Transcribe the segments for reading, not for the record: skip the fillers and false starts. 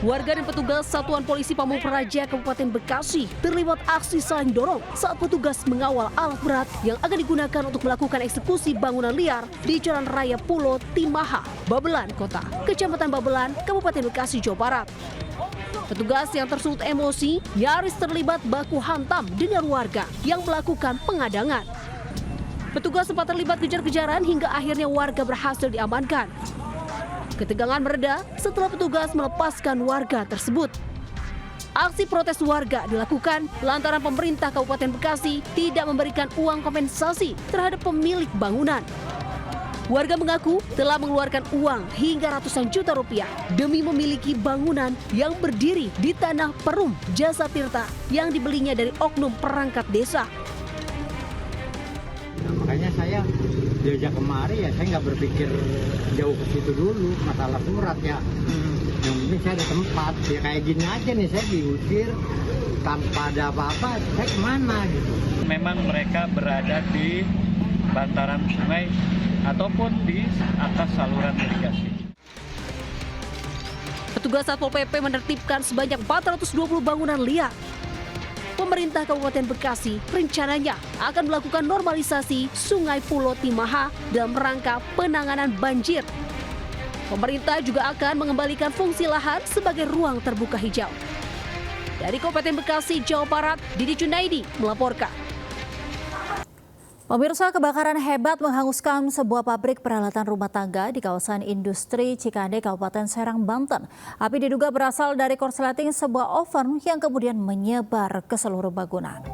Warga dan petugas Satuan Polisi Pamung Praja Kabupaten Bekasi terlibat aksi saling dorong saat petugas mengawal alat berat yang akan digunakan untuk melakukan eksekusi bangunan liar di Jalan Raya Pulo Timaha, Babelan Kota, Kecamatan Babelan, Kabupaten Bekasi, Jawa Barat. Petugas yang tersulut emosi nyaris terlibat baku hantam dengan warga yang melakukan pengadangan. Petugas sempat terlibat kejar-kejaran hingga akhirnya warga berhasil diamankan. Ketegangan mereda setelah petugas melepaskan warga tersebut. Aksi protes warga dilakukan lantaran pemerintah Kabupaten Bekasi tidak memberikan uang kompensasi terhadap pemilik bangunan. Warga mengaku telah mengeluarkan uang hingga ratusan juta rupiah demi memiliki bangunan yang berdiri di tanah Perum Jasa Tirta yang dibelinya dari oknum perangkat desa. Makanya saya diajak kemari ya, saya nggak berpikir jauh ke situ dulu masalah surat ya. Yang penting saya ada tempat ya, kayak gini aja nih, saya diusir tanpa ada apa-apa, saya kemana gitu. Memang mereka berada di bantaran sungai ataupun di atas saluran irigasi. Petugas Satpol PP menertibkan sebanyak 420 bangunan liar. Pemerintah Kabupaten Bekasi rencananya akan melakukan normalisasi Sungai Pulo Timaha dalam rangka penanganan banjir. Pemerintah juga akan mengembalikan fungsi lahan sebagai ruang terbuka hijau. Dari Kabupaten Bekasi, Jawa Barat, Didi Junaidi melaporkan. Pemirsa, kebakaran hebat menghanguskan sebuah pabrik peralatan rumah tangga di kawasan industri Cikande, Kabupaten Serang, Banten. Api diduga berasal dari korsleting sebuah oven yang kemudian menyebar ke seluruh bangunan.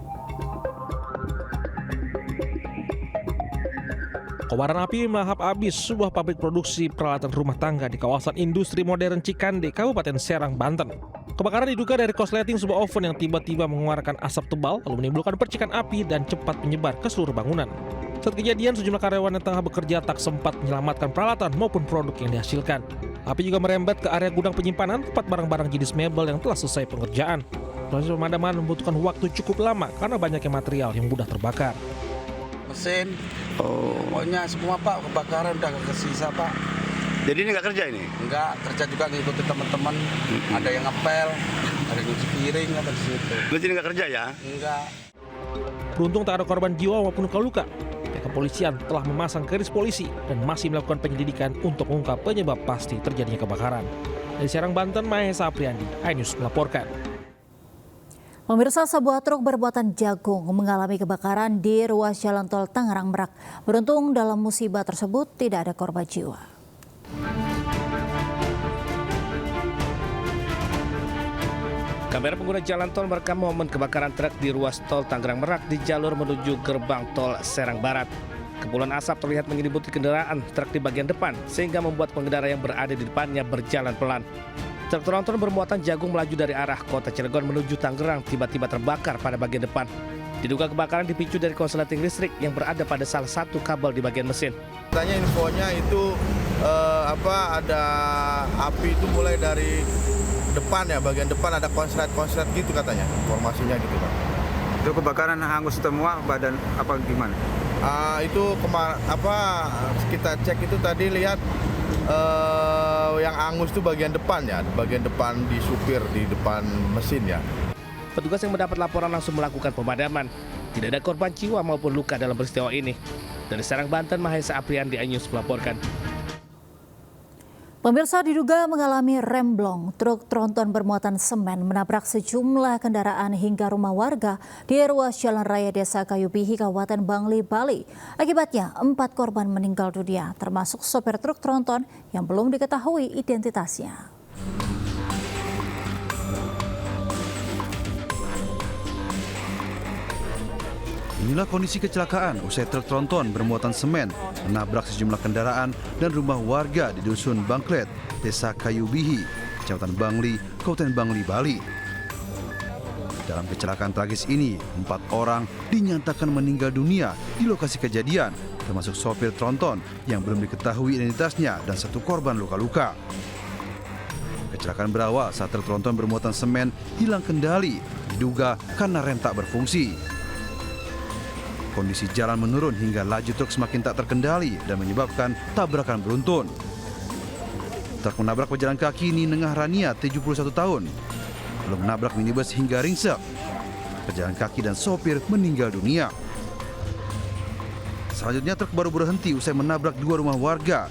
Kobaran api melahap habis sebuah pabrik produksi peralatan rumah tangga di kawasan industri modern Cikande, Kabupaten Serang, Banten. Kebakaran diduga dari korsleting sebuah oven yang tiba-tiba mengeluarkan asap tebal lalu menimbulkan percikan api dan cepat menyebar ke seluruh bangunan. Saat kejadian, sejumlah karyawan yang tengah bekerja tak sempat menyelamatkan peralatan maupun produk yang dihasilkan. Api juga merembet ke area gudang penyimpanan tempat barang-barang jenis mebel yang telah selesai pengerjaan. Proses pemadaman membutuhkan waktu cukup lama karena banyaknya material yang mudah terbakar. Mesin, pokoknya semua Pak, kebakaran udah kesisa Pak. Jadi ini nggak kerja ini? Enggak, kerja juga ngikutin teman-teman. Ada yang ngepel, ada yang nyuci piring, ada di situ. Jadi nggak kerja ya? Enggak. Beruntung tak ada korban jiwa maupun luka-luka. Pihak kepolisian telah memasang garis polisi dan masih melakukan penyelidikan untuk mengungkap penyebab pasti terjadinya kebakaran. Dari Serang, Banten, Mahesa Apriandi, iNews melaporkan. Pemirsa, sebuah truk berbuatan jagung mengalami kebakaran di ruas jalan tol Tangerang Merak. Beruntung dalam musibah tersebut tidak ada korban jiwa. Kamera pengguna jalan tol merekam momen kebakaran truk di ruas tol Tangerang Merak di jalur menuju gerbang tol Serang Barat. Kepulan asap terlihat menyelimuti kendaraan truk di bagian depan sehingga membuat pengendara yang berada di depannya berjalan pelan. Truk tronton bermuatan jagung melaju dari arah kota Cilegon menuju Tangerang tiba-tiba terbakar pada bagian depan. Diduga kebakaran dipicu dari konsleting listrik yang berada pada salah satu kabel di bagian mesin. Tanya infonya itu ada api itu mulai dari depan ya, bagian depan ada konslet gitu katanya, informasinya gitu Pak. Itu kebakaran hangus semua badan apa gimana? Itu kita cek itu tadi lihat yang hangus itu bagian depan ya, bagian depan di supir di depan mesin ya. Petugas yang mendapat laporan langsung melakukan pemadaman. Tidak ada korban jiwa maupun luka dalam peristiwa ini. Dari Serang, Banten, Mahesa Apriandi, iNews melaporkan. Pemirsa, diduga mengalami remblong, truk tronton bermuatan semen menabrak sejumlah kendaraan hingga rumah warga di ruas Jalan Raya Desa Kayubihi, Kabupaten Bangli, Bali. Akibatnya 4 korban meninggal dunia, termasuk sopir truk tronton yang belum diketahui identitasnya. Inilah kondisi kecelakaan usai truk tronton bermuatan semen menabrak sejumlah kendaraan dan rumah warga di Dusun Bangklet, Desa Kayubihi, Kecamatan Bangli, Kabupaten Bangli, Bali. Dalam kecelakaan tragis ini, 4 orang dinyatakan meninggal dunia di lokasi kejadian, termasuk sopir tronton yang belum diketahui identitasnya dan 1 korban luka-luka. Kecelakaan berawal saat truk tronton bermuatan semen hilang kendali, diduga karena rem tak berfungsi. Kondisi jalan menurun hingga laju truk semakin tak terkendali dan menyebabkan tabrakan beruntun. Truk menabrak pejalan kaki Ninengah Rania, 71 tahun. Lalu menabrak minibus hingga ringsek. Pejalan kaki dan sopir meninggal dunia. Selanjutnya truk baru berhenti usai menabrak 2 rumah warga.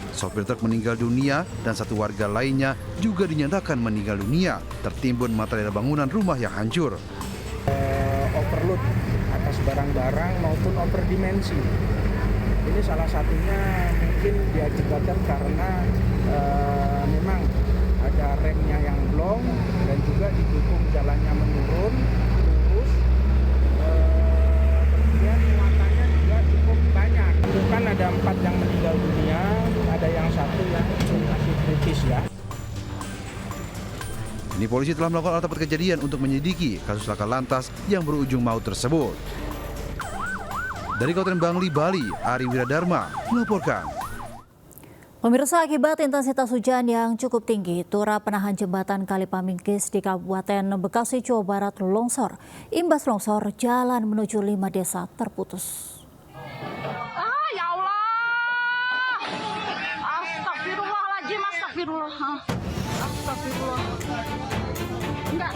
Sopir truk meninggal dunia dan 1 warga lainnya juga dinyatakan meninggal dunia tertimbun material bangunan rumah yang hancur. Overload atas barang-barang maupun overdimensi. Ini salah satunya mungkin diakibatkan karena memang ada remnya yang blong dan juga didukung jalannya menurun lurus. Kemudian muatannya juga cukup banyak. Bukan ada 4 yang meninggal dunia, ada yang 1 yang masih kritis ya. Kini polisi telah melakukan olah tempat kejadian untuk menyelidiki kasus laka lantas yang berujung maut tersebut. Dari Kabupaten Bangli, Bali, Ari Wiradharma melaporkan. Pemirsa, akibat intensitas hujan yang cukup tinggi, turap penahan jembatan Kali Pamingkis di Kabupaten Bekasi, Jawa Barat longsor. Imbas longsor, jalan menuju 5 desa terputus. Ya Allah! Astagfirullahaladzim, astagfirullah. Astagfirullah. Enggak.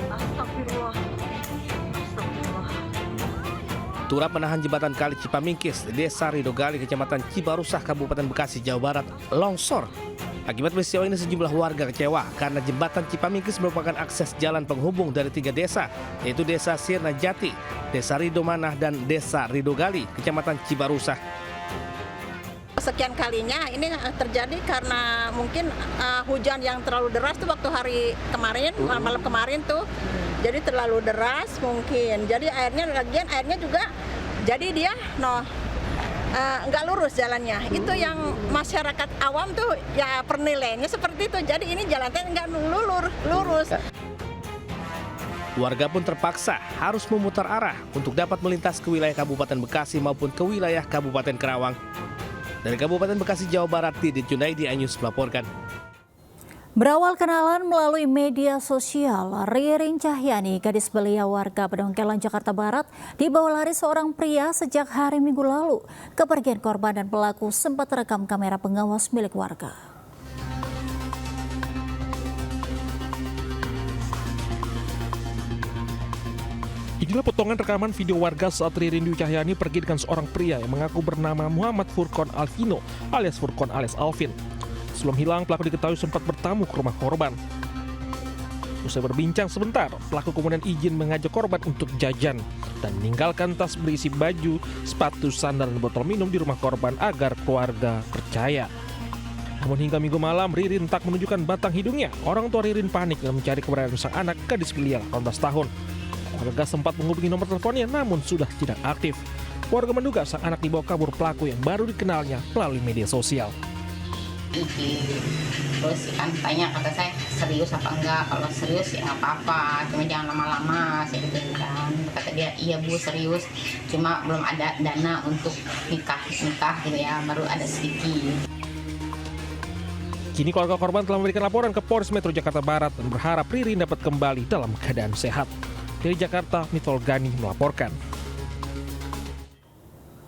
Astagfirullah. Astagfirullah. Turap menahan jembatan Kali Cipamingkis, Desa Ridogali, Kecamatan Cibarusah, Kabupaten Bekasi, Jawa Barat, longsor. Akibat peristiwa ini sejumlah warga kecewa karena jembatan Cipamingkis merupakan akses jalan penghubung dari 3 desa, yaitu Desa Sirna Jati, Desa Ridomanah, dan Desa Ridogali, Kecamatan Cibarusah. Sekian kalinya ini terjadi karena mungkin hujan yang terlalu deras tuh waktu hari kemarin, malam kemarin tuh. Jadi terlalu deras mungkin. Jadi airnya juga jadi dia nggak lurus jalannya. Itu yang masyarakat awam tuh ya penilaiannya seperti itu. Jadi ini jalannya nggak lurus. Warga pun terpaksa harus memutar arah untuk dapat melintas ke wilayah Kabupaten Bekasi maupun ke wilayah Kabupaten Kerawang. Dari Kabupaten Bekasi, Jawa Barat, Didit Junaidi, iNews melaporkan. Berawal kenalan melalui media sosial, Ririn Cahyani, gadis belia warga Pedongkelan, Jakarta Barat, dibawa lari seorang pria sejak hari Minggu lalu. Kepergian korban dan pelaku sempat terekam kamera pengawas milik warga. Inilah potongan rekaman video warga saat Ririn Cahyani pergi dengan seorang pria yang mengaku bernama Muhammad Furqon Alvino alias Furqon alias Alvin. Sebelum hilang, pelaku diketahui sempat bertamu ke rumah korban. Usai berbincang sebentar, pelaku kemudian izin mengajak korban untuk jajan dan meninggalkan tas berisi baju, sepatu, sandal, dan botol minum di rumah korban agar keluarga percaya. Namun hingga Minggu malam, Ririn tak menunjukkan batang hidungnya. Orang tua Ririn panik dan mencari keberadaan sang anak, gadis belia 18 tahun. Warga sempat menghubungi nomor teleponnya namun sudah tidak aktif. Warga menduga sang anak dibawa kabur pelaku yang baru dikenalnya melalui media sosial. Terus kan tanya, kata saya serius apa enggak, kalau serius ya nggak apa-apa, cuma jangan lama-lama, saya gitu kan. Kata dia, iya Bu serius, cuma belum ada dana untuk nikah gitu ya, baru ada sedikit. Kini keluarga korban telah memberikan laporan ke Polres Metro Jakarta Barat dan berharap Ririn dapat kembali dalam keadaan sehat. Dari Jakarta, Mitol Gani melaporkan.